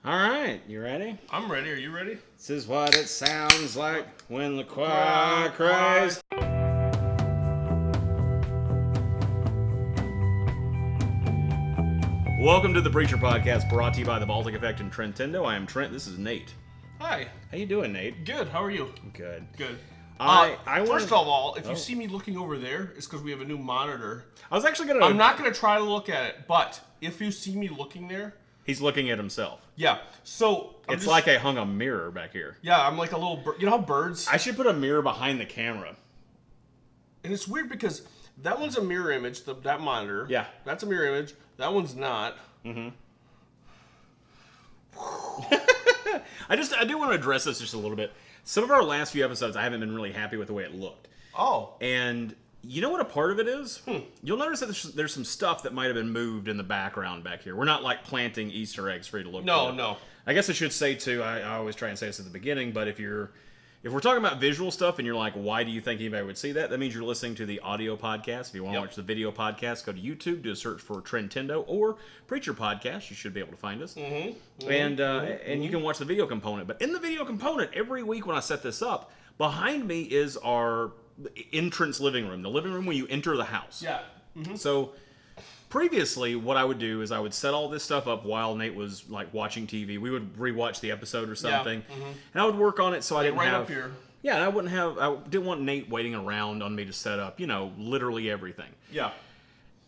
All right, you ready? I'm ready. Are you ready? This is what it sounds like when the choir cries. Welcome to the Preacher Podcast, brought to you by the Baltic Effect and Trentendo. I am Trent. This is Nate. Hi. How you doing, Nate? Good. How are you? Good. Good. First of all, if you see me looking over there, it's because we have a new monitor. I was actually gonna. I'm not gonna try to look at it, but if you see me looking there, He's looking at himself. yeah. So It's like I hung a mirror back here. Yeah, I'm like a little bird. You know how birds? I should put a mirror behind the camera. And it's weird because that one's a mirror image. That monitor. Yeah. That's a mirror image. That one's not. Mm-hmm. I do want to address this just a little bit. Some of our last few episodes, I haven't been really happy with the way it looked. Oh. And you know what a part of it is? You'll notice that there's some stuff that might have been moved in the background back here. We're not like planting Easter eggs for you to look for. No. I guess I should say too, I always try and say this at the beginning, but if we're talking about visual stuff and you're like, why do you think anybody would see that? That means you're listening to the audio podcast. If you want to watch the video podcast, go to YouTube, do a search for Trentendo or Preacher Podcast. You should be able to find us. And you can watch the video component. But in the video component, every week when I set this up, behind me is our entrance living room, the living room when you enter the house. Yeah. Mm-hmm. So previously, what I would do is I would set all this stuff up while Nate was like watching TV. We would rewatch the episode or something, and I would work on it so I didn't have. Up here. Yeah, I didn't want Nate waiting around on me to set up, literally everything. Yeah.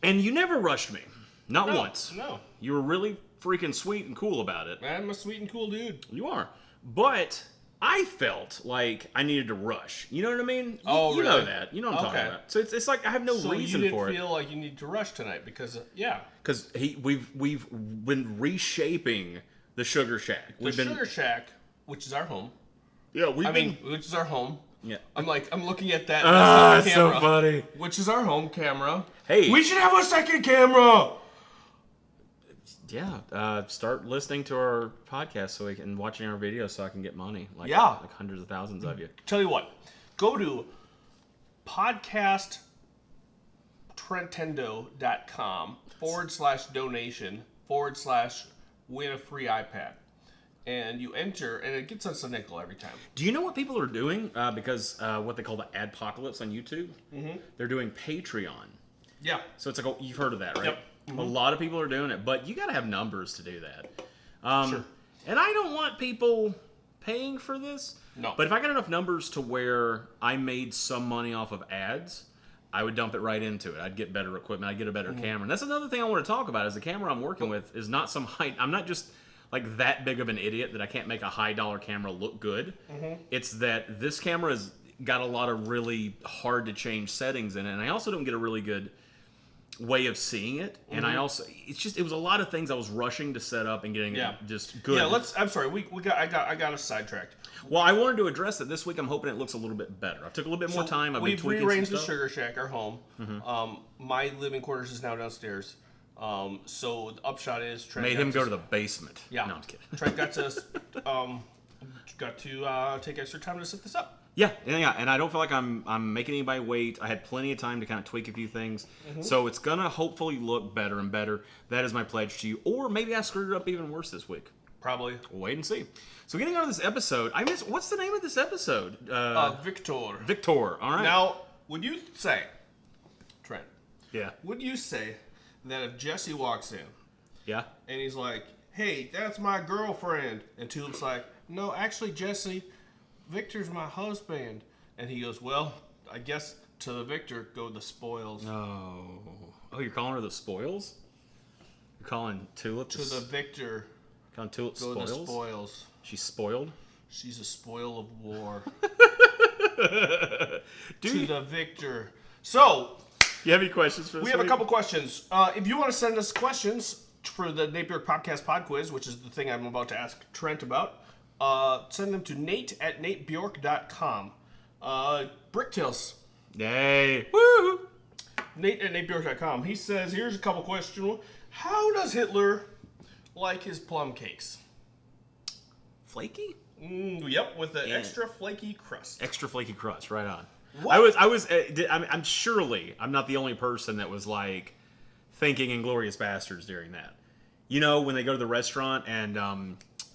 And you never rushed me, not once. No. You were really freaking sweet and cool about it. I'm a sweet and cool dude. You are, but I felt like I needed to rush. You know what I mean? Oh, you really? know that. You know what I'm talking about. So it's like I have no reason for it. So you didn't feel like you need to rush tonight because, Because we've been reshaping the Sugar Shack. Sugar Shack, which is our home. Yeah, which is our home. Yeah. I'm looking at that. That's camera, so funny. Which is our home camera. Hey. We should have a second camera. Yeah, start listening to our podcast and watching our videos so I can get money. Like hundreds of thousands of you. Tell you what, go to podcasttrentendo.com/donation/win a free iPad. And you enter, and it gets us a nickel every time. Do you know what people are doing? Because what they call the adpocalypse on YouTube, they're doing Patreon. Yeah. So it's like, you've heard of that, right? Yep. A lot of people are doing it, but you got to have numbers to do that. Sure. And I don't want people paying for this. No. But if I got enough numbers to where I made some money off of ads, I would dump it right into it. I'd get better equipment. I'd get a better camera. And that's another thing I want to talk about is the camera I'm working with is not some high... I'm not just like that big of an idiot that I can't make a high-dollar camera look good. It's that this camera has got a lot of really hard-to-change settings in it, and I also don't get a really good way of seeing it, and it was a lot of things I was rushing to set up and getting just good. Yeah, I'm sorry, I got us sidetracked. Well, I wanted to address it this week. I'm hoping it looks a little bit better. I took a little bit more time. We've rearranged the Sugar Shack, our home. My living quarters is now downstairs. So the upshot is Trent made him go to the basement. Yeah, no, I'm kidding. Trent got to take extra time to set this up. Yeah, and I don't feel like I'm making anybody wait. I had plenty of time to kind of tweak a few things, so it's gonna hopefully look better and better. That is my pledge to you. Or maybe I screwed it up even worse this week. Probably. We'll wait and see. So getting on to this episode, what's the name of this episode? Viktor. Viktor. All right. Now, would you say, Trent? Yeah. Would you say that if Jesse walks in, yeah, and he's like, "Hey, that's my girlfriend," and Tulip's like, "No, actually, Jesse, Victor's my husband," and he goes, "Well, I guess to the Victor go the spoils." Oh, you're calling her the spoils? You're calling Tulip to the Victor? Calling Tulip go spoils? the spoils. She's spoiled. She's a spoil of war. To the Victor. So, you have any questions for this? We have a couple questions. If you want to send us questions for the Napier Podcast Pod Quiz, which is the thing I'm about to ask Trent about, send them to nate@natebjork.com. Bricktails. Yay. Woo! Nate@natebjork.com. He says, here's a couple questions. How does Hitler like his plum cakes? Flaky? Yep, with the extra flaky crust. Extra flaky crust, right on. What? I'm surely I'm not the only person that was like thinking Inglourious Bastards during that. You know, when they go to the restaurant and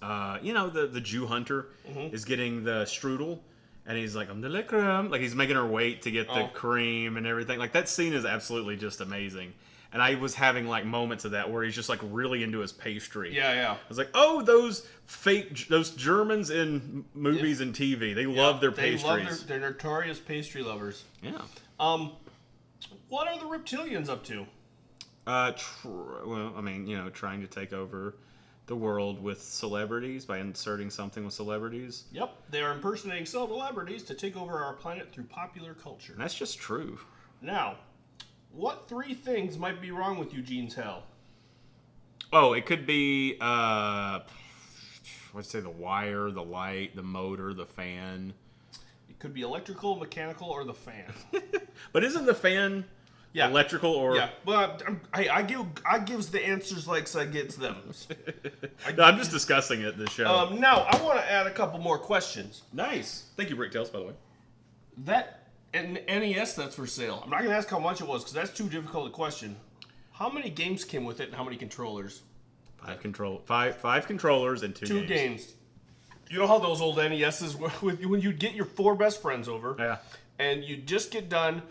the Jew hunter is getting the strudel, and he's like, I'm the creme. Like, he's making her wait to get the cream and everything. Like, that scene is absolutely just amazing. And I was having, like, moments of that where he's just, like, really into his pastry. Yeah. I was like, oh, those Germans in movies and TV, they love their pastries. They're notorious pastry lovers. Yeah. What are the reptilians up to? Trying to take over the world with celebrities by inserting something with celebrities. Yep, they are impersonating celebrities to take over our planet through popular culture. And that's just true. Now, what 3 things might be wrong with Eugene's hell? Oh, it could be, let's say the wire, the light, the motor, the fan. It could be electrical, mechanical, or the fan. But isn't the fan electrical or... Yeah, but I gives the answers like I gets them. I'm just discussing it this show. Now, I want to add a couple more questions. Nice. Thank you, Bricktails, by the way. That an NES that's for sale. I'm not going to ask how much it was because that's too difficult a question. How many games came with it and how many controllers? 5 controllers and 2 games. You know how those old NESs were when you'd get your 4 best friends over? Yeah. And you just get done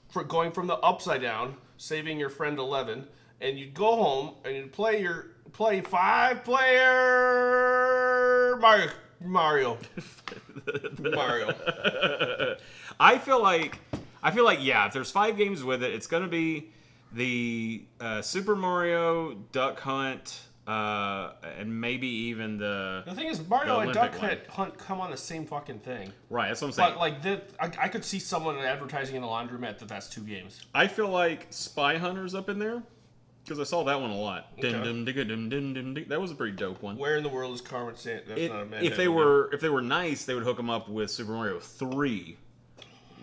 for going from the upside down, saving your friend 11, and you'd go home and you'd play 5-player Mario. I feel like if there's 5 games with it, it's gonna be the Super Mario, Duck Hunt, and maybe even the. The thing is, Mario and Duck Hunt come on the same fucking thing. Right, that's what I'm saying. But like I could see someone advertising in the laundromat that's 2 games. I feel like Spy Hunter's up in there because I saw that one a lot. Okay. That was a pretty dope one. Where in the world is Carmen San? That's not a man. If they were nice, they would hook them up with Super Mario 3.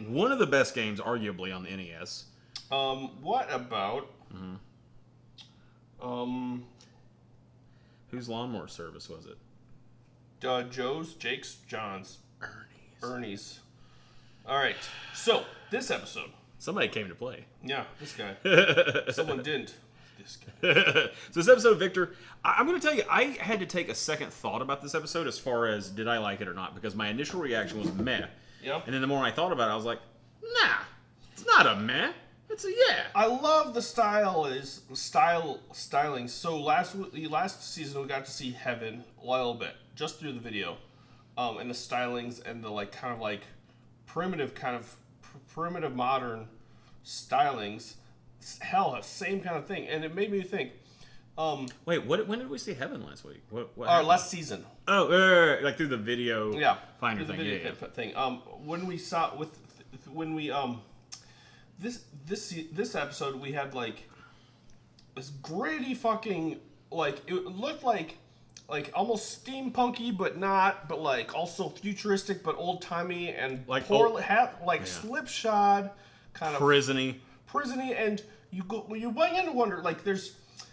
One of the best games, arguably, on the NES. What about? Whose lawnmower service was it? Joe's, Jake's, John's, Ernie's. All right. So this episode. Somebody came to play. Yeah, this guy. Someone didn't. This guy. So this episode, Victor, I'm going to tell you, I had to take a second thought about this episode as far as did I like it or not, because my initial reaction was meh. Yep. And then the more I thought about it, I was like, nah, it's not a meh. It's a yeah. I love the styling. So last season we got to see Heaven a little bit just through the video, and the stylings and the primitive modern stylings. Hell, same kind of thing, and it made me think. Wait, when did we see Heaven last week? What last season. Oh, like through the video. Yeah, finder thing. Thing. When we saw this episode, we had like this gritty fucking it looked like almost steampunky, but not, but like also futuristic, but old timey and like slipshod kind of prisony, and you begin to wonder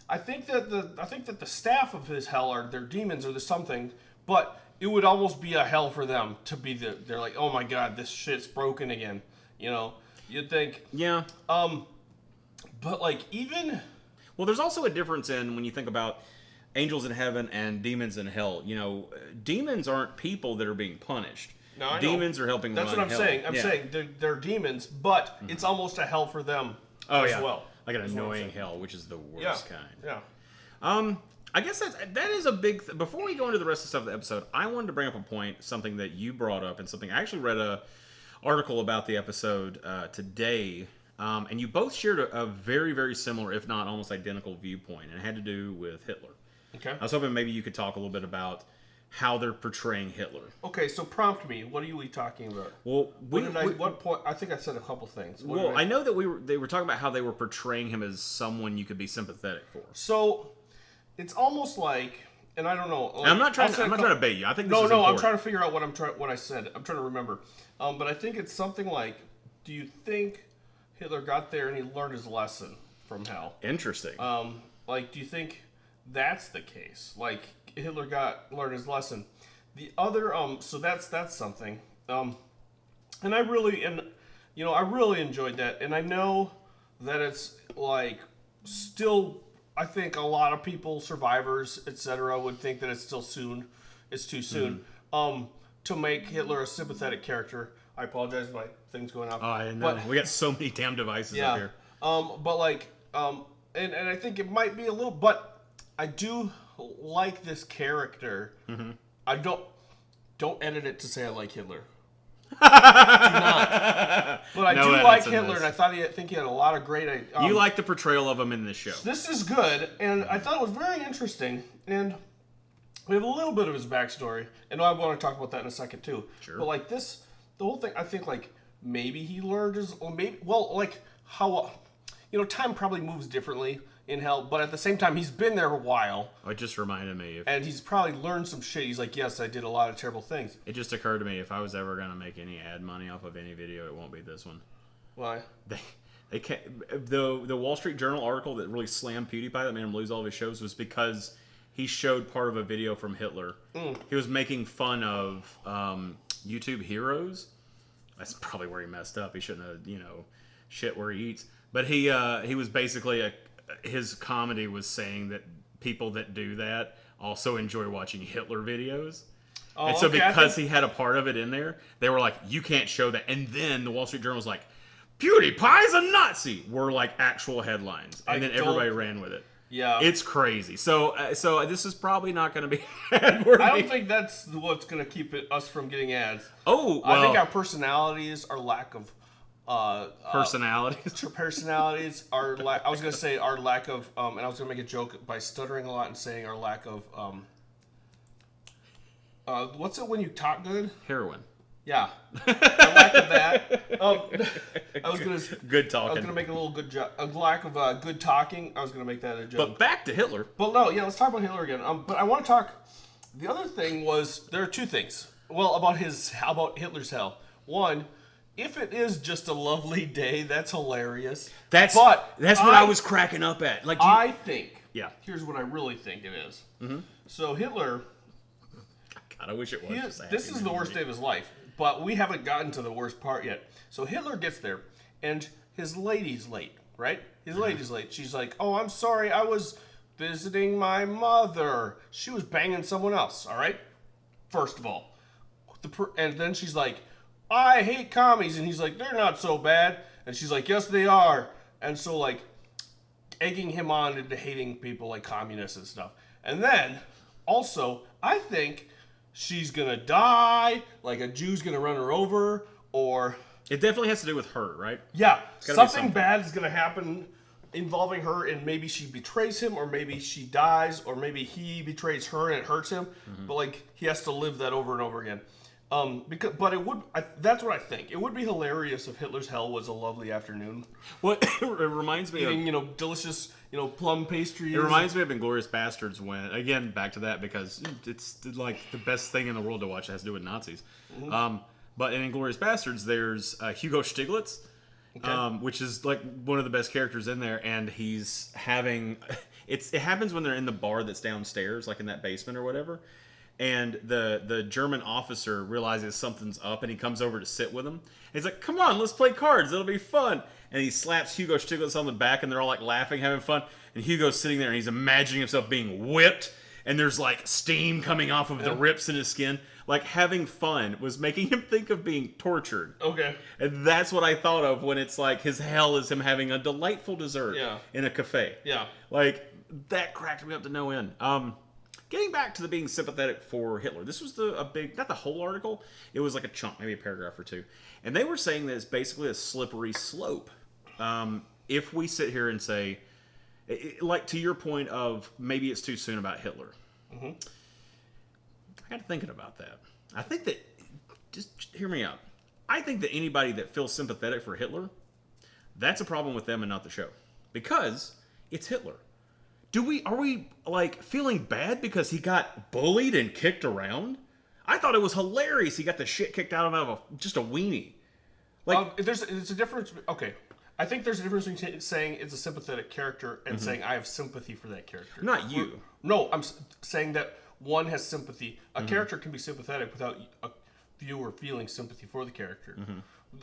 I think that the staff of his hell are their demons or there's something, but it would almost be a hell for them to be they're like, oh my god, this shit's broken again, You'd think. Yeah. But there's also a difference in when you think about angels in heaven and demons in hell. Demons aren't people that are being punished. No, I know. Demons are helping That's run what I'm hell. saying. I'm saying they're demons, but it's almost a hell for them as well. Like an annoying hell, which is the worst kind. Yeah. I guess that is a big... Before we go into the rest of the stuff of the episode, I wanted to bring up a point, something that you brought up, and something I actually read a article about the episode today, and you both shared a very, very similar, if not almost identical viewpoint, and it had to do with Hitler. Okay. I was hoping maybe you could talk a little bit about how they're portraying Hitler. Okay, so prompt me. What are we talking about? Well, what point? I think I said a couple things. I know that they were talking about how they were portraying him as someone you could be sympathetic for. So it's almost like, and I don't know. I'm not trying to bait you. I think this is important. I'm trying to figure out what I said. I'm trying to remember. But I think it's something like, do you think Hitler got there and he learned his lesson from hell? Interesting. Do you think that's the case? Like Hitler learned his lesson. The other, so that's something. And I really enjoyed that. And I know that it's like still I think a lot of people, survivors, etc., would think that it's still soon. It's too soon to make Hitler a sympathetic character. I apologize, my thing's going off. Oh, I know. We got so many damn devices up here. But like, and I think it might be a little, but I do like this character. Mm-hmm. I don't edit it to say I like Hitler. Do not. But I do like Hitler, and I think he had a lot of great. You like the portrayal of him in this show. This is good, and I thought it was very interesting. And we have a little bit of his backstory, and I want to talk about that in a second too. Sure. But like the whole thing, I think like maybe he learned like how, time probably moves differently in hell, but at the same time, he's been there a while. It just reminded me. And he's probably learned some shit. He's like, yes, I did a lot of terrible things. It just occurred to me, if I was ever going to make any ad money off of any video, it won't be this one. Why? They can't, the Wall Street Journal article that really slammed PewDiePie, that made him lose all of his shows, was because he showed part of a video from Hitler. He was making fun of YouTube heroes. That's probably where he messed up. He shouldn't have, shit where he eats. But he was basically his comedy was saying that people that do that also enjoy watching Hitler videos. Oh, and so because he had a part of it in there, they were like, you can't show that. And then the Wall Street Journal was like, PewDiePie's a Nazi, were like actual headlines. And then everybody ran with it. Yeah. It's crazy. So this is probably not going to be ad worthy. I don't think that's what's going to keep us from getting ads. Oh, well, I think our personalities, our lack of personalities. Personalities are I was gonna say our lack of and I was gonna make a joke by stuttering a lot and saying our lack of what's it when you talk good? Heroin. Yeah, our lack of that. I was gonna good talking. I was gonna make a little a lack of good talking. I was gonna make that a joke. But back to Hitler. But no, yeah, let's talk about Hitler again. But I want to talk. The other thing was there are two things. Well, about Hitler's hell. One. If it is just a lovely day, that's hilarious. That's what I was cracking up at. Like I think. Yeah. Here's what I really think it is. Mm-hmm. So Hitler. God, I wish it was. This is the worst day of his life, but we haven't gotten to the worst part yet. So Hitler gets there, and his lady's late, right? His lady's late. She's like, "Oh, I'm sorry, I was visiting my mother. She was banging someone else." All right. First of all, and then she's like, I hate commies. And he's like, they're not so bad. And she's like, yes, they are. And so, like, egging him on into hating people like communists and stuff. And then, also, I think she's going to die, like a Jew's going to run her over, or... It definitely has to do with her, right? Yeah. Something bad is going to happen involving her, and maybe she betrays him, or maybe she dies, or maybe he betrays her and it hurts him. Mm-hmm. But, like, he has to live that over and over again. That's what I think. It would be hilarious if Hitler's hell was a lovely afternoon. Well, it reminds me of delicious, plum pastries. It reminds me of Inglourious Bastards when, again, back to that because it's like the best thing in the world to watch that has to do with Nazis. Mm-hmm. But in Inglourious Bastards, there's Hugo Stiglitz, which is like one of the best characters in there, and he's having it happens when they're in the bar that's downstairs, like in that basement or whatever. And the German officer realizes something's up, and he comes over to sit with him. And he's like, come on, let's play cards. It'll be fun. And he slaps Hugo Stiglitz on the back, and they're all like laughing, having fun. And Hugo's sitting there, and he's imagining himself being whipped. And there's like steam coming off of the rips in his skin. Like having fun was making him think of being tortured. Okay. And that's what I thought of when it's like his hell is him having a delightful dessert in a cafe. Yeah. Like that cracked me up to no end. Getting back to the being sympathetic for Hitler, this was a big, not the whole article, it was like a chunk, maybe a paragraph or two. And they were saying that it's basically a slippery slope. If we sit here and say, like to your point of maybe it's too soon about Hitler. Mm-hmm. I got to thinking about that. I think that, just hear me out. I think that anybody that feels sympathetic for Hitler, that's a problem with them and not the show. Because it's Hitler. Are we like feeling bad because he got bullied and kicked around? I thought it was hilarious. He got the shit kicked out of him just a weenie. Like, there's a difference. Okay, I think there's a difference between saying it's a sympathetic character and saying I have sympathy for that character. Not you. No, I'm saying that one has sympathy. A character can be sympathetic without a viewer feeling sympathy for the character.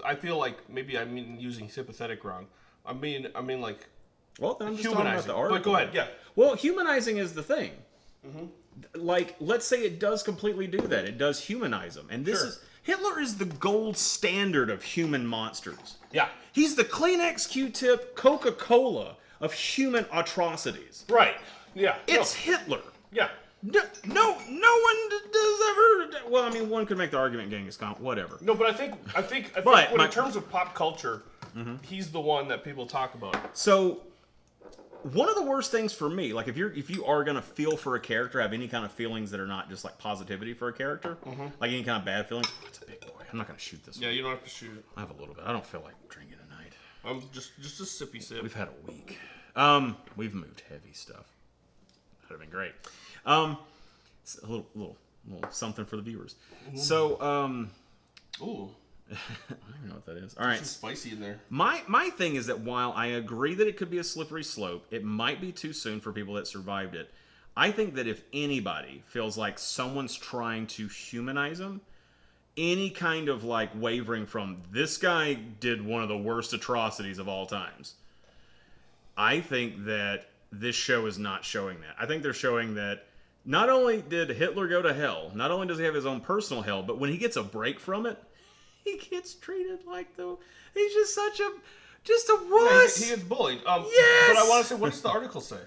I feel like maybe I'm using sympathetic wrong. I mean like. Well, I'm just talking about the article. But go ahead, yeah. Well, humanizing is the thing. Like, let's say it does completely do that. It does humanize them. And this is... Hitler is the gold standard of human monsters. Yeah. He's the Kleenex, Q-tip, Coca-Cola of human atrocities. Right. Yeah. It's Hitler. Yeah. No one does ever... Well, I mean, one could make the argument Genghis Khan, whatever. No, but I think in terms of pop culture, he's the one that people talk about. So... One of the worst things for me, like if you are gonna feel for a character, have any kind of feelings that are not just like positivity for a character, like any kind of bad feelings. Oh, it's a big boy. I'm not gonna shoot this. Yeah, you don't have to shoot it. I have a little bit. I don't feel like drinking tonight. I'm just a sippy sip. We've had a week. We've moved heavy stuff. That'd have been great. A little something for the viewers. So, ooh. I don't even know what that is. All right. Some spicy in there. My thing is that while I agree that it could be a slippery slope, it might be too soon for people that survived it. I think that if anybody feels like someone's trying to humanize them, any kind of like wavering from this guy did one of the worst atrocities of all times, I think that this show is not showing that. I think they're showing that not only did Hitler go to hell, not only does he have his own personal hell, but when he gets a break from it, he gets treated like he's just such a wuss. Yeah, he gets bullied. Yes. But I want to say, what does the article say?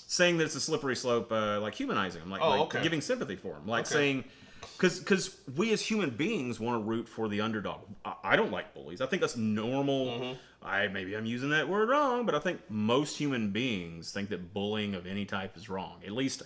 Saying that it's a slippery slope, like humanizing him, like giving sympathy for him, like saying, because we as human beings want to root for the underdog. I don't like bullies. I think that's normal. Maybe I'm using that word wrong, but I think most human beings think that bullying of any type is wrong. At least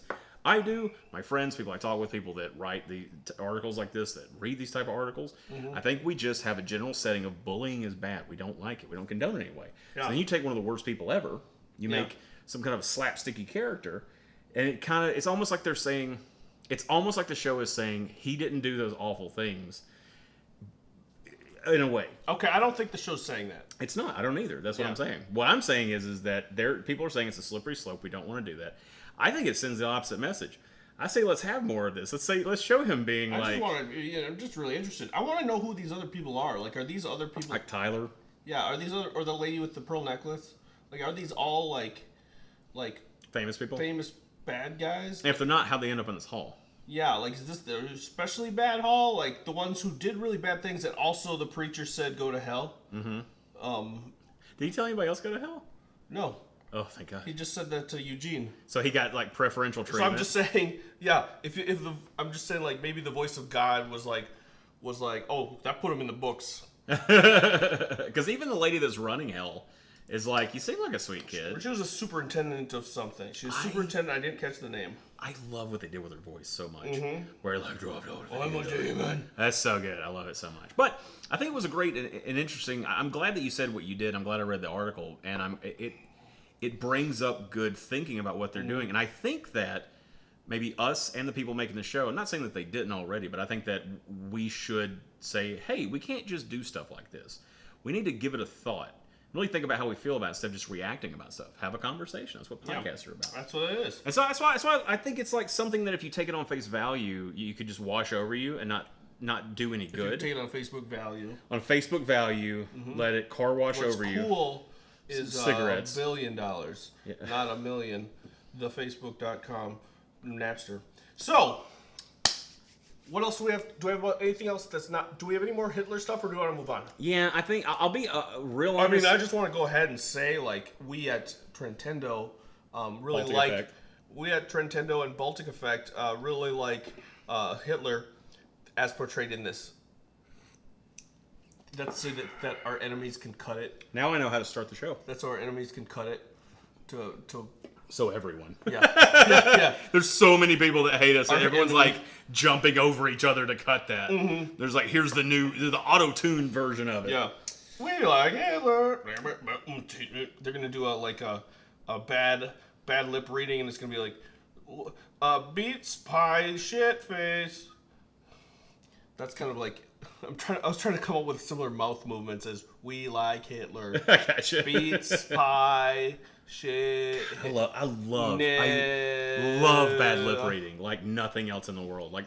I do. My friends, people I talk with, people that write the articles like this, that read these type of articles, I think we just have a general setting of bullying is bad. We don't like it. We don't condone it anyway. Yeah. So then you take one of the worst people ever, you make some kind of a slapsticky character, and it's almost like they're saying, it's almost like the show is saying he didn't do those awful things in a way. Okay, I don't think the show's saying that. It's not. I don't either. That's what I'm saying. What I'm saying is that people are saying it's a slippery slope. We don't want to do that. I think it sends the opposite message. I say let's have more of this. Let's show him being I'm just really interested. I want to know who these other people are. Like, are these other people like Tyler? Yeah, are these or the lady with the pearl necklace? Like, are these all like famous people? Famous bad guys? And if they're not, how'd they end up in this hall? Yeah, like, is this the especially bad hall? Like, the ones who did really bad things that also the preacher said go to hell? Did he tell anybody else go to hell? No. Oh, thank God. He just said that to Eugene. So he got like preferential treatment. So I'm just saying, yeah. I'm just saying, like, maybe the voice of God was like, oh, that put him in the books. Because even the lady that's running hell is like, you seem like a sweet kid. She was a superintendent of something. She was superintendent. I didn't catch the name. I love what they did with her voice so much. Where like, I'm a demon. That's so good. I love it so much. But I think it was a great and interesting. I'm glad that you said what you did. I'm glad I read the article, and it brings up good thinking about what they're doing. And I think that maybe us and the people making the show, I'm not saying that they didn't already, but I think that we should say, hey, we can't just do stuff like this. We need to give it a thought. Really think about how we feel about it instead of just reacting about stuff. Have a conversation. That's what podcasts are about. That's what it is. And so that's why I think it's like something that if you take it on face value, you could just wash over you and not do any good. If you take it on Facebook value. On Facebook value, let it car wash over you. What's cool is cigarettes. $1 billion, not a million. The Napster. So, what else do we have? Do we have anything else that's not? Do we have any more Hitler stuff, or do we want to move on? Yeah, I think I'll be real honest. I mean, I just want to go ahead and say, like, we at Trentendo really Baltic like. Effect. We at Trentendo and Baltic Effect really like Hitler as portrayed in this. That's so that our enemies can cut it. Now I know how to start the show. That's so our enemies can cut it to So everyone. Yeah. There's so many people that hate us, and everyone's like jumping over each other to cut that. There's like, here's the auto-tuned version of it. Yeah. We like Hitler. They're gonna do a bad lip reading, and it's gonna be like, beats pie shit face. That's kind of like I was trying to come up with similar mouth movements as we like Hitler. I gotcha. Beats pie shit. I love bad lip reading like nothing else in the world. Like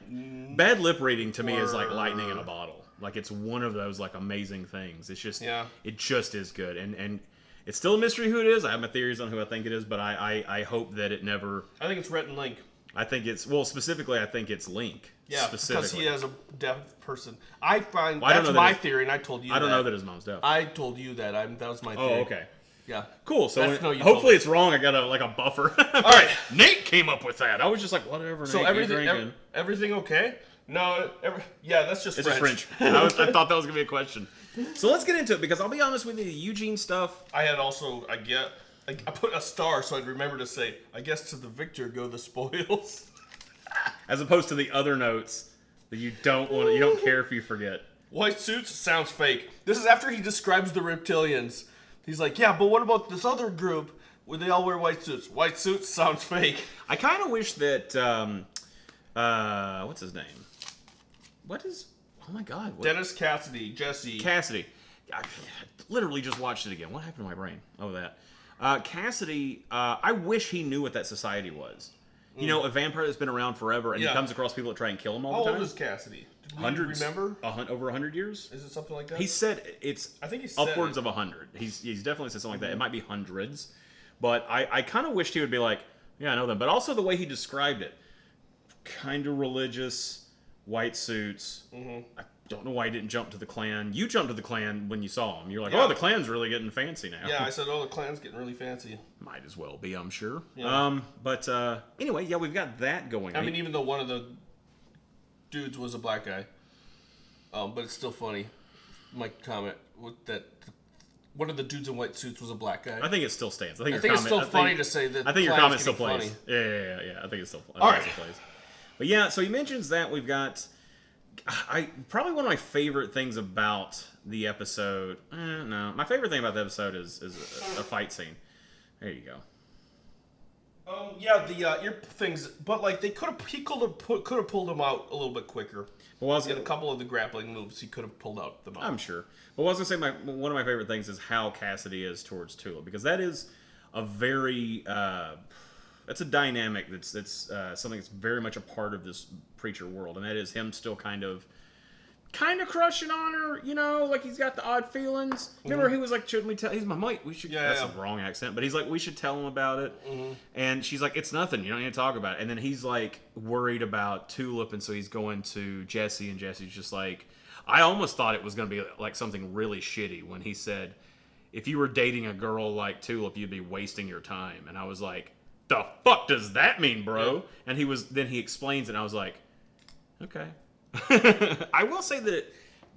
bad lip reading to me is like lightning in a bottle. Like it's one of those like amazing things. It's just it just is good. And It's still a mystery who it is. I have my theories on who I think it is, but I hope that it never... I think it's Rhett and Link. I think it's... Well, specifically, I think it's Link. Yeah, because he has a deaf person. I find... Well, that's my theory, and I told you that. I don't know that his mom's deaf. I told you that. That was my theory. Oh, okay. Yeah. Cool. So hopefully it's wrong. I got a buffer. All right. Nate came up with that. I was just like, whatever. So Nate, everything okay? No. Yeah, that's just it's French. Just French. I thought that was gonna be a question. So let's get into it because I'll be honest with you, the Eugene stuff. I had also I put a star so I'd remember to say, I guess to the victor go the spoils. As opposed to the other notes that you don't care if you forget. White suits sounds fake. This is after he describes the reptilians. He's like, yeah, but what about this other group where they all wear white suits? White suits sounds fake. I kind of wish that what's his name? Oh my God. Dennis Cassidy, Jesse. Cassidy. I literally just watched it again. What happened to my brain? Oh, that. Cassidy, I wish he knew what that society was. You know, a vampire that's been around forever, and he comes across people that try and kill him all the time. How old is Cassidy? Hundreds. Remember? Over 100 years? Is it something like that? He said I think he said upwards of 100. He's definitely said something like that. It might be hundreds. But I kind of wished he would be like, yeah, I know them. But also the way he described it. Kind of religious, white suits. Mm-hmm. I don't know why he didn't jump to the Klan. You jumped to the Klan when you saw him. You're like, oh, the Klan's really getting fancy now. Yeah, I said, oh, the Klan's getting really fancy. Might as well be, I'm sure. Yeah. But anyway, yeah, we've got that going. I mean, even though one of the dudes was a black guy. But it's still funny. My comment with that one of the dudes in white suits was a black guy. I think it still stands. I think it's still funny to say that. I think your comment still plays. Yeah. I think it still plays. All right. But yeah, so he mentions that we've got. Probably one of my favorite things about the episode. No, my favorite thing about the episode is a fight scene. There you go. Yeah, the ear things, but like he could have pulled him out a little bit quicker. Well, in a couple of the grappling moves, he could have pulled out the mouth. I'm sure. But what I was gonna say, one of my favorite things is how Cassidy is towards Tulip, because that is a very that's a dynamic that's something that's very much a part of this preacher world, and that is him still kind of crushing on her, you know, like he's got the odd feelings. Remember, he was like, shouldn't we tell? He's my mate. We should. That's a wrong accent, but he's like, we should tell him about it. Mm-hmm. And she's like, it's nothing. You don't need to talk about it. And then he's like worried about Tulip, and so he's going to Jesse, and Jesse's just like, I almost thought it was going to be like something really shitty when he said, if you were dating a girl like Tulip, you'd be wasting your time. And I was like, the fuck does that mean, bro? Yeah. And then he explains it, and I was like, okay. I will say that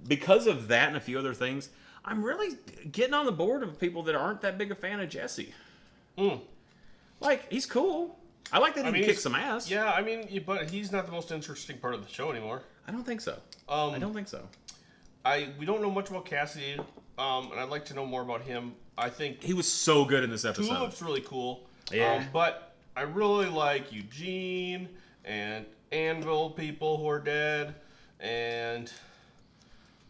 because of that and a few other things, I'm really getting on the board of people that aren't that big a fan of Jesse. Like, he's cool. I like that he can kick some ass. Yeah, I mean, but he's not the most interesting part of the show anymore. I don't think so. We don't know much about Cassidy, and I'd like to know more about him. I think he was so good in this episode. Tulip's really cool. Yeah. But I really like Eugene and Anvil people who are dead, and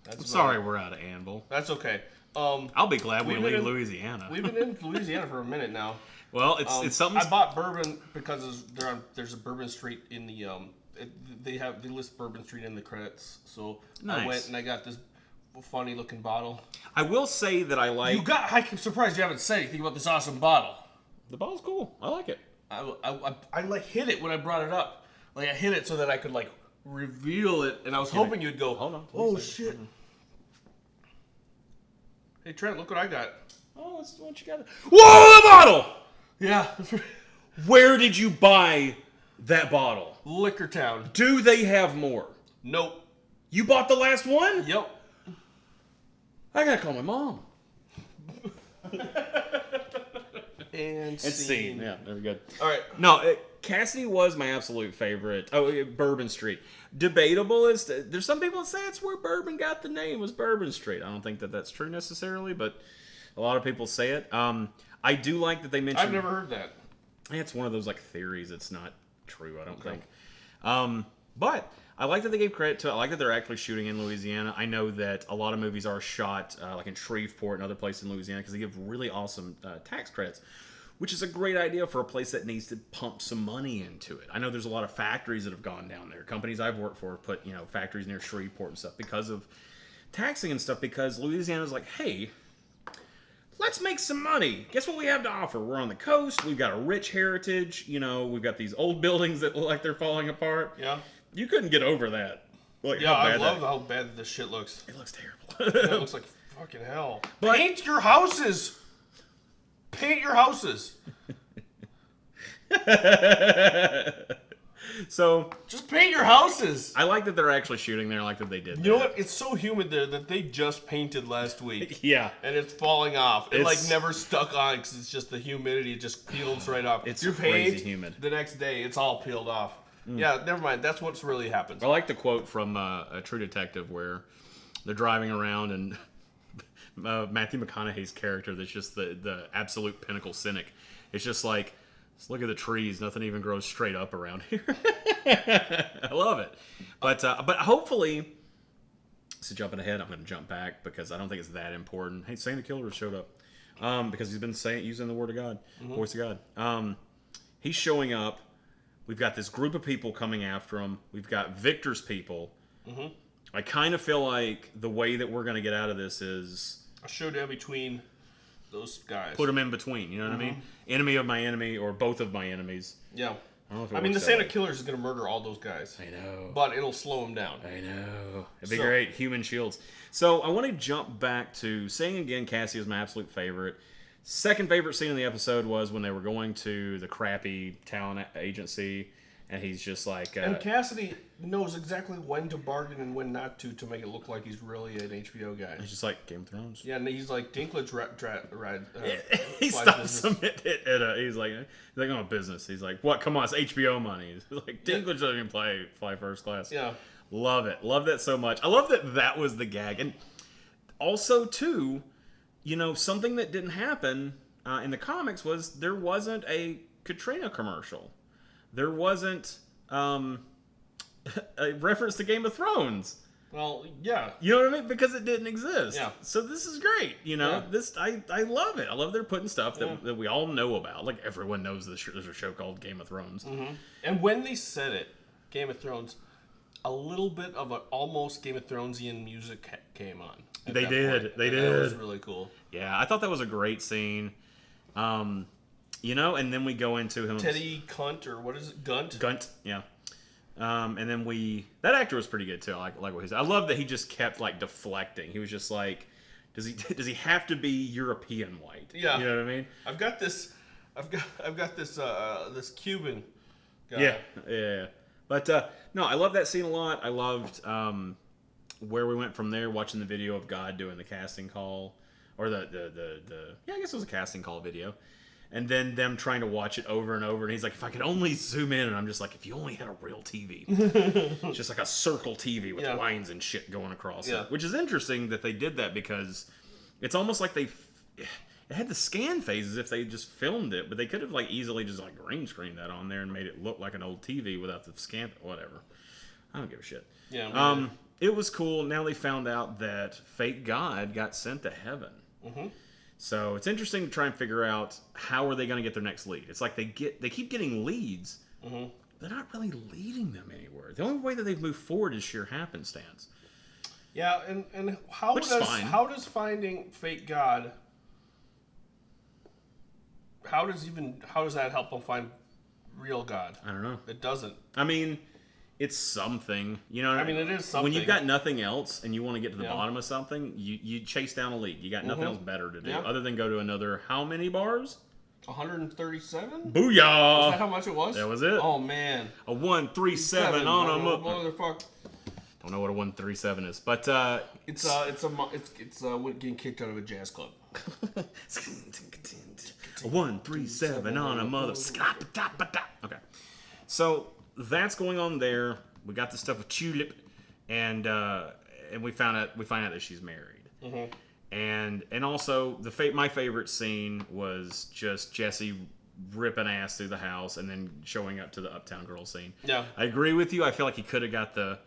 I'm sorry we're out of Anvil. That's okay. I'll be glad we leave Louisiana. We've been in Louisiana for a minute now. Well, it's something. I bought bourbon because there's a Bourbon Street in the they list Bourbon Street in the credits. So nice. I went and I got this funny looking bottle. I will say that I'm surprised you haven't said anything about this awesome bottle. The bottle's cool. I like it. I like hit it when I brought it up. Like I hit it so that I could like reveal it, and I was hoping you'd go, hold on. Oh shit! Hey Trent, look what I got. Oh, what you got? Whoa, the bottle! Yeah. Where did you buy that bottle? Liquor Town. Do they have more? Nope. You bought the last one? Yep. I gotta call my mom. And scene. Yeah, very good. All right. No, Cassidy was my absolute favorite. Oh, Bourbon Street. Debatable is there's some people that say it's where Bourbon got the name, was Bourbon Street. I don't think that that's true necessarily, but a lot of people say it. I do like that they mentioned. I've never heard that. It's one of those like theories. It's not true, I don't think. But I like that they gave credit to it. I like that they're actually shooting in Louisiana. I know that a lot of movies are shot like in Shreveport and other places in Louisiana because they give really awesome tax credits, which is a great idea for a place that needs to pump some money into it. I know there's a lot of factories that have gone down there. Companies I've worked for have put factories near Shreveport and stuff because of taxing and stuff, because Louisiana's like, hey, let's make some money. Guess what we have to offer? We're on the coast. We've got a rich heritage. We've got these old buildings that look like they're falling apart. Yeah. You couldn't get over that. Like, yeah, I love how bad this shit looks. It looks terrible. It looks like fucking hell. But, paint your houses. Paint your houses. So just paint your houses. I like that they're actually shooting there. I like that they did. You know what? It's so humid there that they just painted last week. Yeah, and it's falling off. It like never stuck on because it's just the humidity. It just peels right off. It's your crazy paint, humid. The next day, it's all peeled off. Yeah, never mind. That's what's really happens. I like the quote from a True Detective where they're driving around and Matthew McConaughey's character, that's just the absolute pinnacle cynic. It's just like, just look at the trees. Nothing even grows straight up around here. I love it. But hopefully, so jumping ahead, I'm going to jump back because I don't think it's that important. Hey, Santa Killer showed up because he's been using the word of God, voice of God. He's showing up. We've got this group of people coming after him. We've got Viktor's people. I kind of feel like the way that we're going to get out of this is a showdown between those guys. Put them in between. You know what I mean? Enemy of my enemy or both of my enemies. Yeah. I mean, the Santa Killer is going to murder all those guys. I know. But it'll slow him down. I know. It'd be great. Human shields. So I want to jump back to saying again, Cassie is my absolute favorite. Second favorite scene in the episode was when they were going to the crappy talent agency, and he's just like... and Cassidy knows exactly when to bargain and when not to make it look like he's really an HBO guy. He's just like, Game of Thrones. Yeah, and he's like, Dinklage he stops him he's like, oh, business. He's like, what? Come on, it's HBO money. He's like, Dinklage doesn't even fly first class. Yeah. Love it. Love that so much. I love that was the gag. And also, too... something that didn't happen in the comics was there wasn't a Katrina commercial. There wasn't a reference to Game of Thrones. Well, yeah. You know what I mean? Because it didn't exist. Yeah. So this is great. This I love it. I love they're putting stuff that we all know about. Like everyone knows there's a show called Game of Thrones. And when they said it, Game of Thrones, a little bit of an almost Game of Thronesian music came on. They did. They did. That was really cool. Yeah, I thought that was a great scene. And then we go into him. Teddy Cunt, or what is it? Gunt, yeah. And then that actor was pretty good too. I like what he said. I love that he just kept like deflecting. He was just like, does he have to be European white? Yeah. You know what I mean? I've got this this Cuban guy. Yeah. But no, I love that scene a lot. I loved where we went from there, watching the video of God doing the casting call, or the I guess it was a casting call video, and then them trying to watch it over and over. And he's like, if I could only zoom in, and I'm just like, if you only had a real TV, it's just like a circle TV with lines and shit going across it, which is interesting that they did that because it's almost like it had the scan phases if they just filmed it, but they could have like easily just like green screened that on there and made it look like an old TV without the scan. Whatever, I don't give a shit. Yeah. It was cool. Now they found out that fake God got sent to heaven. So it's interesting to try and figure out how are they going to get their next lead. It's like they keep getting leads. They're not really leading them anywhere. The only way that they've moved forward is sheer happenstance. Yeah, and how does finding fake God? How does that help them find real God? I don't know. It doesn't. I mean, it's something. You know what I mean, it is something. When you've got nothing else and you want to get to the bottom of something, you chase down a lead. You got nothing else better to do other than go to another how many bars? 137? Booyah! Is that how much it was? That was it. Oh, man. A 137 on a motherfucker. Don't know what a 137 is, but it's getting kicked out of a jazz club. A 137 on a mother. Okay, so that's going on there. We got the stuff with Tulip, and we find out that she's married. And also my favorite scene was just Jesse ripping ass through the house and then showing up to the Uptown Girl scene. Yeah, I agree with you. I feel like he could have got the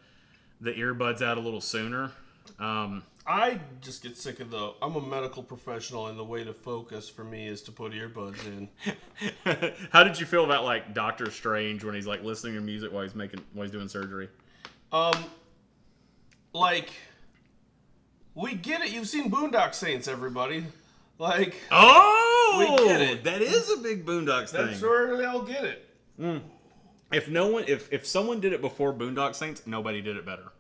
earbuds out a little sooner. I just get sick of I'm a medical professional, and the way to focus for me is to put earbuds in. How did you feel about like Doctor Strange when he's like listening to music while he's doing surgery? Like, we get it. You've seen Boondock Saints, everybody. Like, oh, we get it. That is a big Boondocks thing. That's where they all get it. If someone did it before Boondock Saints, nobody did it better.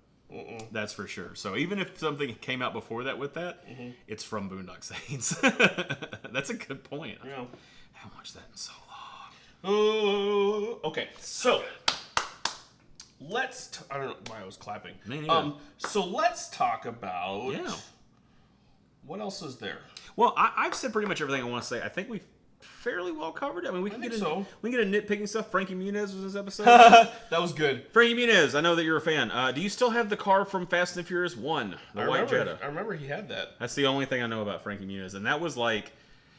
That's for sure. So even if something came out before that with that, it's from Boondock Saints. That's a good point. Yeah. I haven't watched that in so long. Oh, okay. So I don't know why I was clapping. So let's talk about. Yeah. What else is there? Well, I've said pretty much everything I want to say. I think we've fairly well covered it. I mean, we can get into nitpicking stuff. Frankie Muniz was in this episode. That was good. Frankie Muniz, I know that you're a fan. Do you still have the car from Fast and Furious 1, the white Jetta? I remember he had that. That's the only thing I know about Frankie Muniz, and that was like,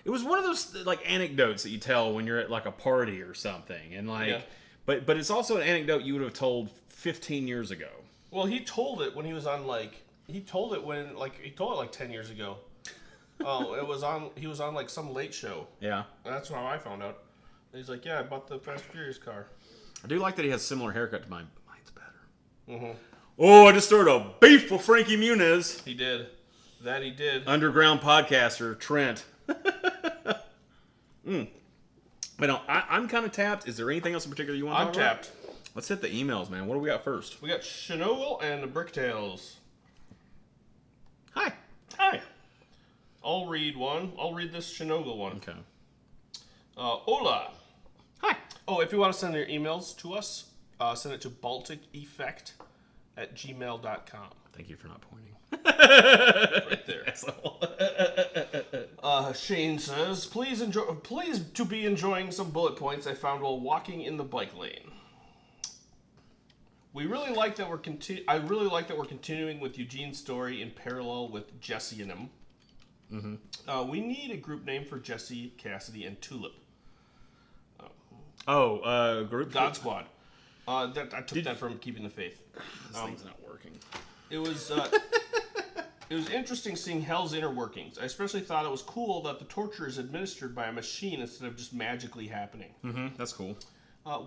it was one of those like anecdotes that you tell when you're at like a party or something, and like, but it's also an anecdote you would have told 15 years ago. Well, he told it when he was on he told it like 10 years ago. Oh, he was on like some late show. Yeah. That's how I found out. And he's like, yeah, I bought the Fast and Furious car. I do like that he has similar haircut to mine. Mine's better. Mm-hmm. Oh, I just started a beef with Frankie Muniz. He did. That he did. Underground podcaster, Trent. But no, I'm kind of tapped. Is there anything else in particular you want to talk about? I'm tapped. Let's hit the emails, man. What do we got first? We got Shinogle and the Bricktails. Hi. Hi. I'll read one. I'll read this Shinogle one. Okay. Hola. Hi. Oh, if you want to send your emails to us, send it to balticeffect@gmail.com. Thank you for not pointing. Right there. Shane says, please to be enjoying some bullet points I found while walking in the bike lane. I really like that we're continuing with Eugene's story in parallel with Jesse and him. Mm-hmm. We need a group name for Jesse, Cassidy, and Tulip. Group God Squad. I took that from Keeping the Faith. This thing's not working. It was interesting seeing Hell's inner workings. I especially thought it was cool that the torture is administered by a machine instead of just magically happening. Mm-hmm. That's cool.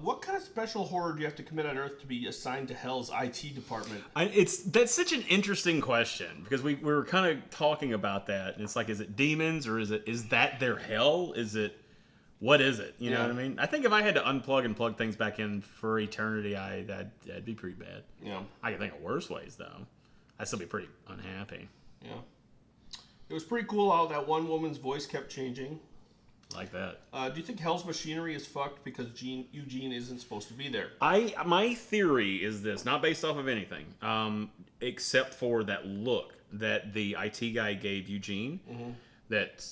What kind of special horror do you have to commit on Earth to be assigned to Hell's IT department? That's such an interesting question because we were kind of talking about that, and it's like, is it demons or is that their hell? What is it? You know what I mean? I think if I had to unplug and plug things back in for eternity, that'd be pretty bad. Yeah. I can think of worse ways though. I'd still be pretty unhappy. Yeah. It was pretty cool how that one woman's voice kept changing. Like that. Do you think Hell's machinery is fucked because Eugene isn't supposed to be there? My theory is this, not based off of anything, except for that look that the IT guy gave Eugene, that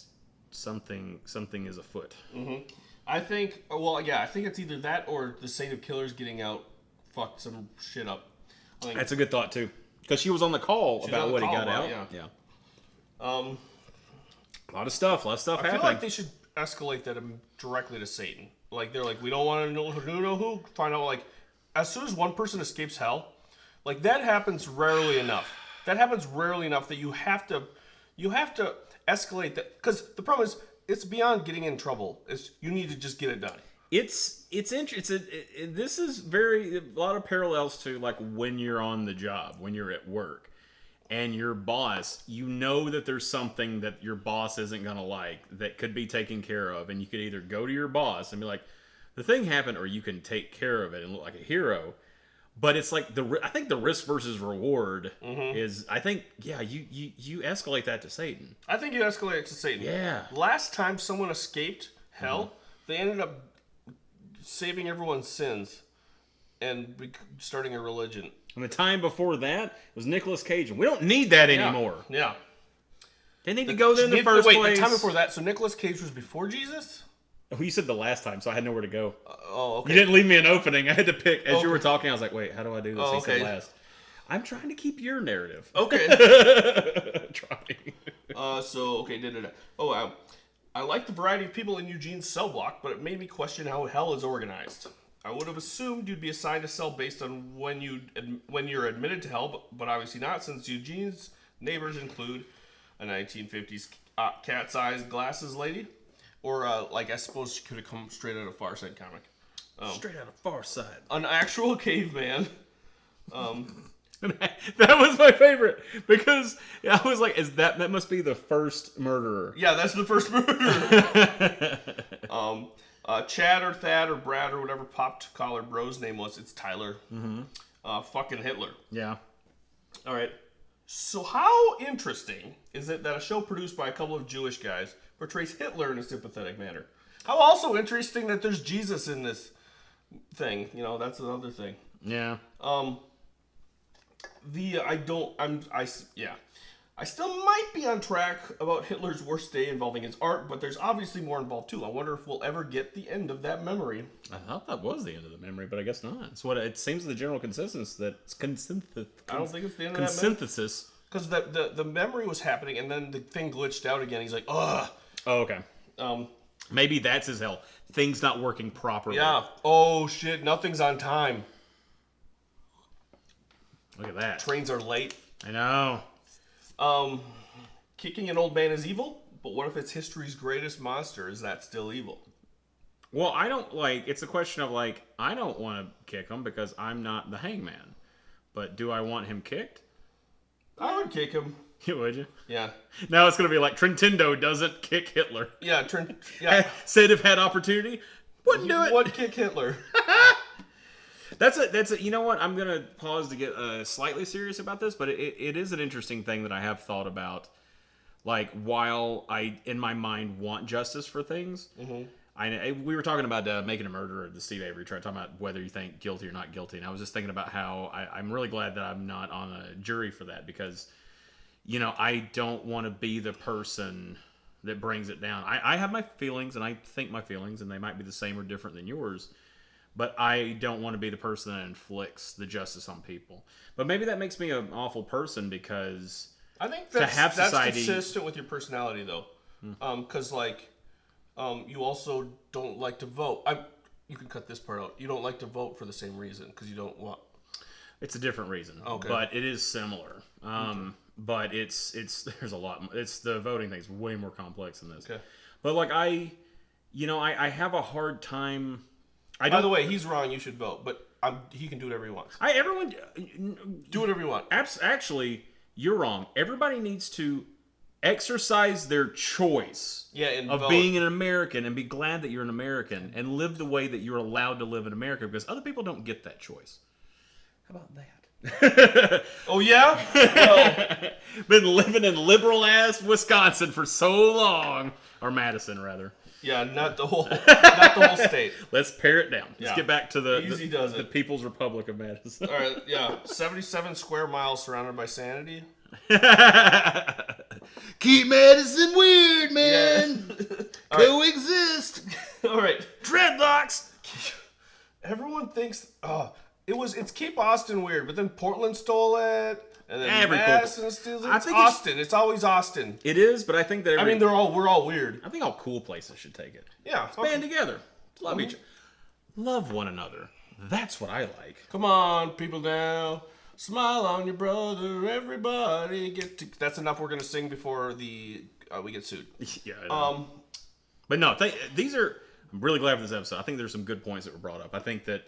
something is afoot. Mm-hmm. I think it's either that or the Saint of Killers getting out fucked some shit up. That's a good thought too, because she was on the call about what he got out. Yeah. A lot of stuff happening. I feel like they should escalate that directly to Satan. Like, they're like, we don't want to know who. Find out, like, as soon as one person escapes hell, like, that happens rarely enough. That you have to escalate that. Because the problem is, it's beyond getting in trouble. You need to just get it done. It's interesting. This is a lot of parallels to, like, when you're on the job, when you're at work. And your boss, you know that there's something that your boss isn't going to like that could be taken care of. And you could either go to your boss and be like, the thing happened, or you can take care of it and look like a hero. But it's like, I think the risk versus reward is, you escalate that to Satan. I think you escalate it to Satan. Yeah. Last time someone escaped hell, they ended up saving everyone's sins and starting a religion. And the time before that was Nicolas Cage. And we don't need that anymore. Yeah. They need to go there in the first place. The time before that, so Nicolas Cage was before Jesus? Oh, you said the last time, so I had nowhere to go. Okay. You didn't leave me an opening. I had to pick. As you were talking, I was like, wait, how do I do this? He said last. I'm trying to keep your narrative. Okay. Trying. I like the variety of people in Eugene's cell block, but it made me question how hell is organized. I would have assumed you'd be assigned a cell based on when you're admitted to hell, but obviously not, since Eugene's neighbors include a 1950s cat's-eyed glasses lady, or I suppose she could have come straight out of Far Side comic. Straight out of Far Side. An actual caveman. That was my favorite because I was like, that must be the first murderer. Yeah, that's the first murderer. Chad or Thad or Brad or whatever popped collar bro's name was, it's Tyler. Fucking Hitler. Yeah. All right. So how interesting is it that a show produced by a couple of Jewish guys portrays Hitler in a sympathetic manner? How also interesting that there's Jesus in this thing. You know, that's another thing. Yeah. I still might be on track about Hitler's worst day involving his art, but there's obviously more involved too. I wonder if we'll ever get the end of that memory. I thought that was the end of the memory, but I guess not. It's what it seems the general consensus that it's I don't think it's the end of that synthesis. Because the memory was happening, and then the thing glitched out again. He's like, ugh. Oh, okay. Maybe that's his hell. Things not working properly. Yeah. Oh, shit. Nothing's on time. Look at that. Trains are late. I know. Kicking an old man is evil, but what if it's history's greatest monster? Is that still evil? Well, it's a question of I don't want to kick him because I'm not the hangman. But do I want him kicked? I would kick him. Would you? Yeah. Now it's going to be like Trentendo doesn't kick Hitler. Yeah, yeah. Said if had opportunity, wouldn't do it. Would kick Hitler. That's a. You know what? I'm gonna pause to get slightly serious about this, but it is an interesting thing that I have thought about. Like, while I in my mind want justice for things, we were talking about making a murderer of the Steve Avery trial, talking about whether you think guilty or not guilty, and I was just thinking about how I'm really glad that I'm not on a jury for that because, you know, I don't want to be the person that brings it down. I have my feelings, and I think my feelings, and they might be the same or different than yours. But I don't want to be the person that inflicts the justice on people. But maybe that makes me an awful person because I think that's society... consistent with your personality, though. Because, you also don't like to vote. You can cut this part out. You don't like to vote for the same reason because you don't want... It's a different reason. Okay. But it is similar. But it's there's a lot... It's the voting thing's way more complex than this. Okay. But, I have a hard time... By the way, he's wrong. You should vote, but he can do whatever he wants. Do whatever you want. Actually, you're wrong. Everybody needs to exercise their choice of vote. Being an American and be glad that you're an American and live the way that you're allowed to live in America because other people don't get that choice. How about that? Oh yeah. Well, been living in liberal ass Wisconsin for so long, or Madison rather. Yeah, not the whole state. Let's pare it down. Let's get back to the People's Republic of Madison. All right, yeah. 77 square miles surrounded by sanity. Keep Madison weird, man. Yeah. Coexist. All right. Dreadlocks. Everyone thinks it's keep Austin weird, but then Portland stole it. And then Madison steals it. It's Austin. It's always Austin. It is, but I think that we're all weird. I think all cool places should take it. Yeah. Let's band together. Love each other. Love one another. That's what I like. Come on, people now. Smile on your brother. Everybody get to... That's enough we're going to sing before we get sued. Yeah. But no, these are... I'm really glad for this episode. I think there's some good points that were brought up. I think that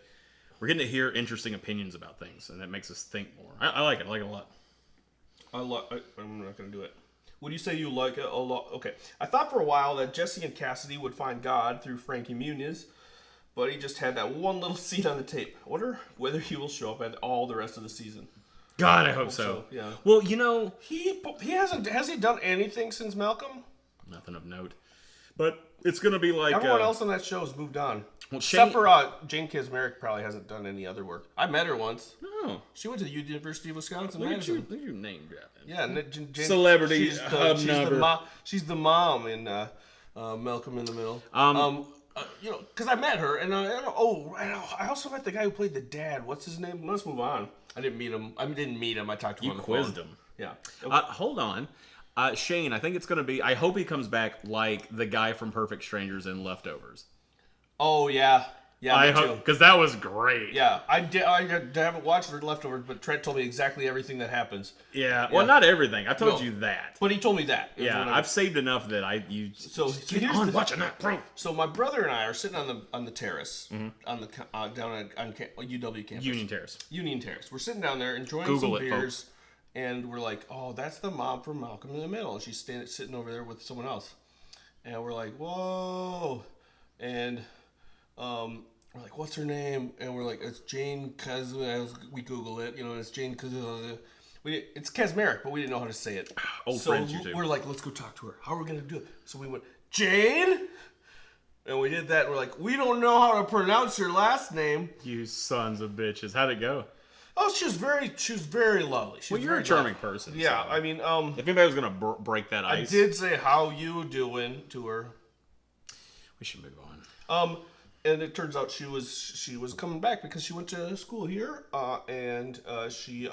we're getting to hear interesting opinions about things, and that makes us think more. I like it. I like it a lot. I'm not going to do it. Would you say you like it a lot? Okay. I thought for a while that Jesse and Cassidy would find God through Frankie Muniz, but he just had that one little scene on the tape. I wonder whether he will show up at all the rest of the season. God, I hope so. Yeah. Well, he hasn't. Has he done anything since Malcolm? Nothing of note. But it's going to be like... Everyone else on that show has moved on. Well, except for Jane Kismerick probably hasn't done any other work. I met her once. Oh. She went to the University of Wisconsin. Look at you name dropping. Yeah. Jane, celebrity she's the mom in Malcolm in the Middle. Because I met her, and I also met the guy who played the dad. What's his name? Let's move on. I didn't meet him. I talked to him on the phone. You quizzed him. Yeah. Hold on. Shane, I think it's going to be... I hope he comes back like the guy from Perfect Strangers and Leftovers. Oh, yeah. Yeah, I me hope too. because that was great. Yeah, I haven't watched the leftovers, but Trent told me exactly everything that happens. Yeah. Well, not everything. I told No. you that. But he told me that. Yeah, I've saved enough that So get here's on the- watching that, bro. So my brother and I are sitting on the terrace on the down on UW campus. Union Terrace. We're sitting down there enjoying Google some it, beers, and we're like, "Oh, that's the mom from Malcolm in the Middle." And she's sitting over there with someone else, and we're like, "Whoa!" And we're like, "What's her name?" And we're like, "It's Jane Cuz." We Google it, it's Jane Cuz. It's Kazmarek, but we didn't know how to say it. Old so friends, you two. we're like, "Let's go talk to her. How are we gonna do it?" So we went, "Jane." And we did that, and we're like, we don't know how to pronounce her last name. You sons of bitches. How'd it go? Oh, she was very lovely. Well, you're a charming person. Yeah, so. I mean, if anybody was gonna break that ice, I did say how you doing to her. We should move on. And it turns out she was coming back because she went to school here, and she,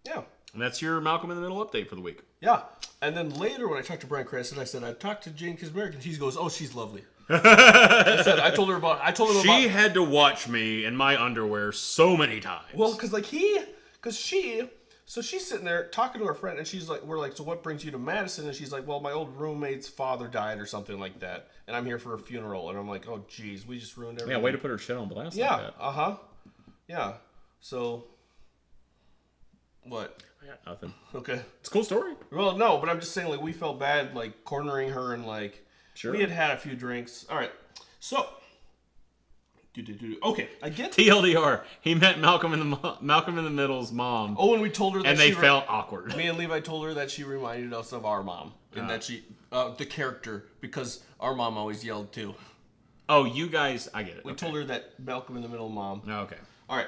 yeah. And that's your Malcolm in the Middle update for the week. Yeah. And then later when I talked to Brian Cranston, I said, I talked to Jane Kazmarek, and she goes, "Oh, she's lovely." I told her about. She had to watch me in my underwear so many times. Well, so she's sitting there talking to her friend, and she's like, we're like, "So what brings you to Madison?" And she's like, "Well, my old roommate's father died or something like that, and I'm here for a funeral." And I'm like, "Oh, geez, we just ruined everything." Yeah, way to put her shit on blast. Yeah, like that. Yeah. So, what? I got nothing. Okay. It's a cool story. Well, no, but I'm just saying, like, we felt bad, like, cornering her, and, like, Sure. we had a few drinks. All right. So, okay, I get TLDR. He met Malcolm in the Middle's mom. Oh, and we told her that and they felt awkward. Me and Levi told her that she reminded us of our mom, and that she, the character, because our mom always yelled too. Oh, you guys, I get it. We told her that Malcolm in the Middle mom. Oh, okay. All right.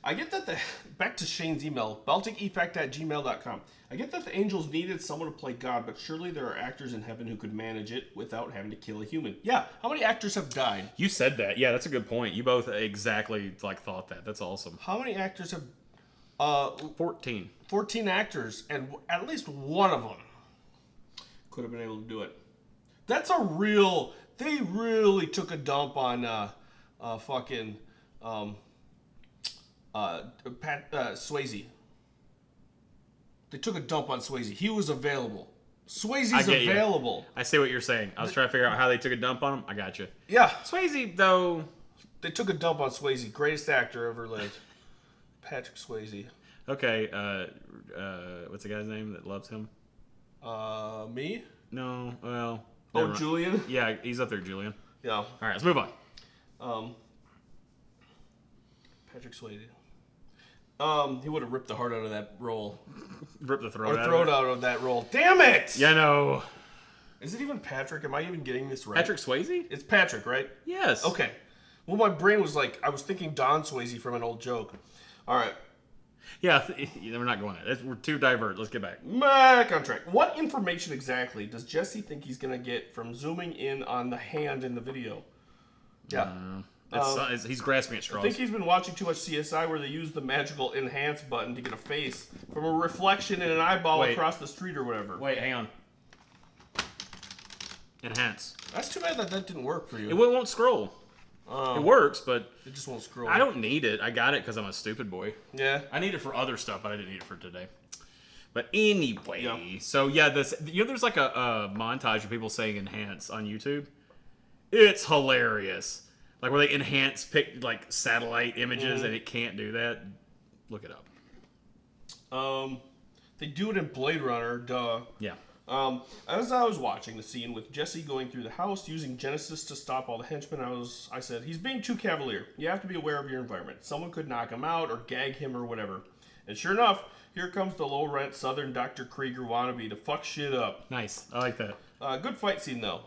I get that back to Shane's email, balticeffect@gmail.com. I get that the angels needed someone to play God, but surely there are actors in heaven who could manage it without having to kill a human. Yeah, how many actors have died? You said that. Yeah, that's a good point. You both exactly thought that. That's awesome. How many actors have 14. 14 actors, and at least one of them could have been able to do it. That's a real... They really took a dump on fucking Swayze. They took a dump on Swayze. He was available. Swayze's available. I see what you're saying. I was trying to figure out how they took a dump on him. I got you. Yeah. Swayze, though... They took a dump on Swayze. Greatest actor ever lived. Patrick Swayze. Okay, what's the guy's name that loves him? Me? No, well... Oh, Julian? Yeah, he's up there, Julian. Yeah. All right, let's move on. Patrick Swayze. He would have ripped the heart out of that role. Rip the throat out of that role. Damn it! Yeah, no. Is it even Patrick? Am I even getting this right? Patrick Swayze? It's Patrick, right? Yes. Okay. Well, my brain was like, I was thinking Don Swayze from an old joke. All right. Yeah, we're not going there. We're too divert. Let's get back. Back on track. What information exactly does Jesse think he's going to get from zooming in on the hand in the video? Yeah. He's grasping at straws. I think he's been watching too much CSI where they use the magical enhance button to get a face from a reflection in an eyeball across the street or whatever. Wait, hang on. Enhance. That's too bad that didn't work for you. It won't scroll. It works, but... It just won't scroll. I don't need it. I got it because I'm a stupid boy. Yeah. I need it for other stuff, but I didn't need it for today. But anyway, yeah. So yeah, there's like a montage of people saying enhance on YouTube. It's hilarious. Like where they enhance like satellite images and it can't do that. Look it up. They do it in Blade Runner, duh. Yeah. As I was watching the scene with Jesse going through the house using Genesis to stop all the henchmen, I said, he's being too cavalier. You have to be aware of your environment. Someone could knock him out or gag him or whatever. And sure enough, here comes the low-rent Southern Dr. Krieger wannabe to fuck shit up. Nice. I like that. Good fight scene, though.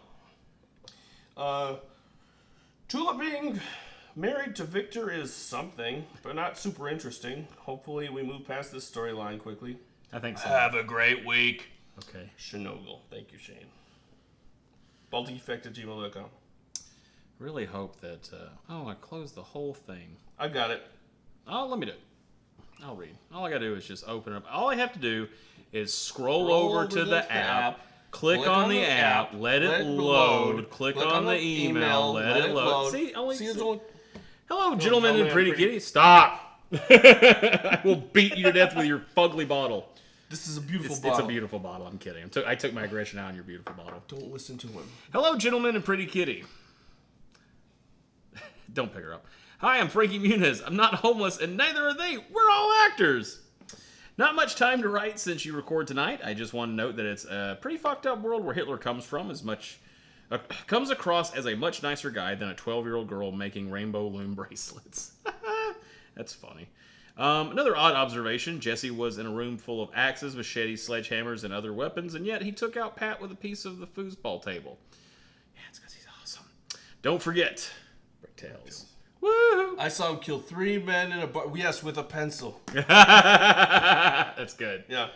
Tulip being married to Viktor is something, but not super interesting. Hopefully we move past this storyline quickly. I think so. Have a great week. Okay. Shinogle. Thank you, Shane. BalticEffect@gmail.com. Really hope that... I closed the whole thing. I got it. Oh, let me do it. I'll read. All I gotta do is just open it up. All I have to do is scroll over to the app, Click on the app, let it load. Click on the email, let it load. See, hello, gentlemen and pretty kitty. Stop! I will beat you to death with your fugly bottle. This is a beautiful bottle. It's a beautiful bottle. I'm kidding. I took my aggression out on your beautiful bottle. Don't listen to him. Hello, gentlemen and pretty kitty. Don't pick her up. Hi, I'm Frankie Muniz. I'm not homeless, and neither are they. We're all actors. Not much time to write since you record tonight. I just want to note that it's a pretty fucked up world where Hitler comes across as a much nicer guy than a 12-year-old girl making rainbow loom bracelets. That's funny. Another odd observation, Jesse was in a room full of axes, machetes, sledgehammers, and other weapons, and yet he took out Pat with a piece of the foosball table. Yeah, it's because he's awesome. Don't forget, Bricktails. Woo! I saw him kill 3 men in a bar. Yes, with a pencil. That's good. Yeah.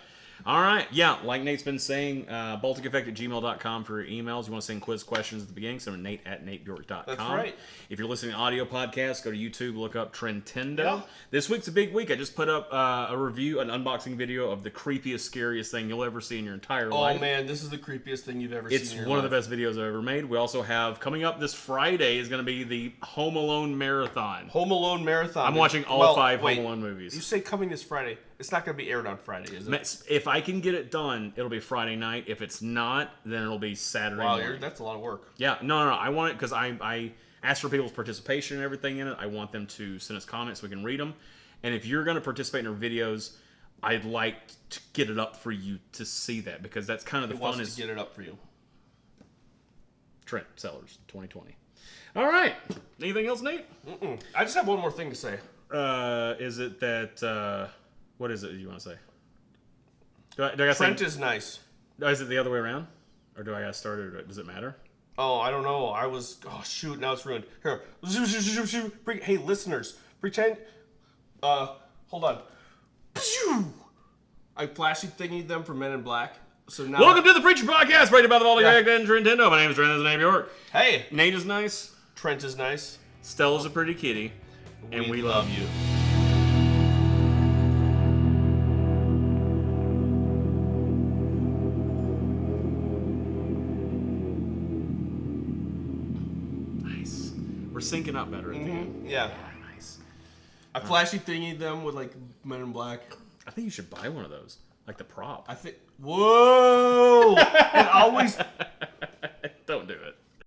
All right. Yeah, like Nate's been saying, balticeffect@gmail.com for your emails. You want to send quiz questions at the beginning, send them to Nate@natebjork.com. That's right. If you're listening to audio podcasts, go to YouTube, look up Trentendo. Yeah. This week's a big week. I just put up a review, an unboxing video of the creepiest, scariest thing you'll ever see in your entire life. Oh, man, this is the creepiest thing you've ever seen in your life. It's one of the best videos I've ever made. We also have, coming up this Friday, is going to be the Home Alone Marathon. Home Alone Marathon. I'm watching all 5 Home Alone movies. You say coming this Friday. It's not going to be aired on Friday, is it? If I can get it done, it'll be Friday night. If it's not, then it'll be Saturday morning. Wow, that's a lot of work. Yeah, no. I want it because I asked for people's participation and everything in it. I want them to send us comments so we can read them. And if you're going to participate in our videos, I'd like to get it up for you to see that because that's kind of the fun. To get it up for you. Trent Sellers, 2020. All right. Anything else, Nate? I just have one more thing to say. Is it that? What is it you want to say? Do I Trent is nice. Is it the other way around? Or do I got started? Or does it matter? Oh, I don't know. Oh, shoot. Now it's ruined. Here. Hey, listeners. Pretend. Hold on. I flashy thingied them for Men in Black. So now. Welcome to the Preacher Podcast, rated by the Baltic and Trentendo. My name is Trent. This is Nate York. Hey. Nate is nice. Trent is nice. Stella's a pretty kitty. And we love you. Syncing up better at the end. Yeah. Nice. I flashy thingied them with like Men in Black. I think you should buy one of those, like the prop. Whoa! And always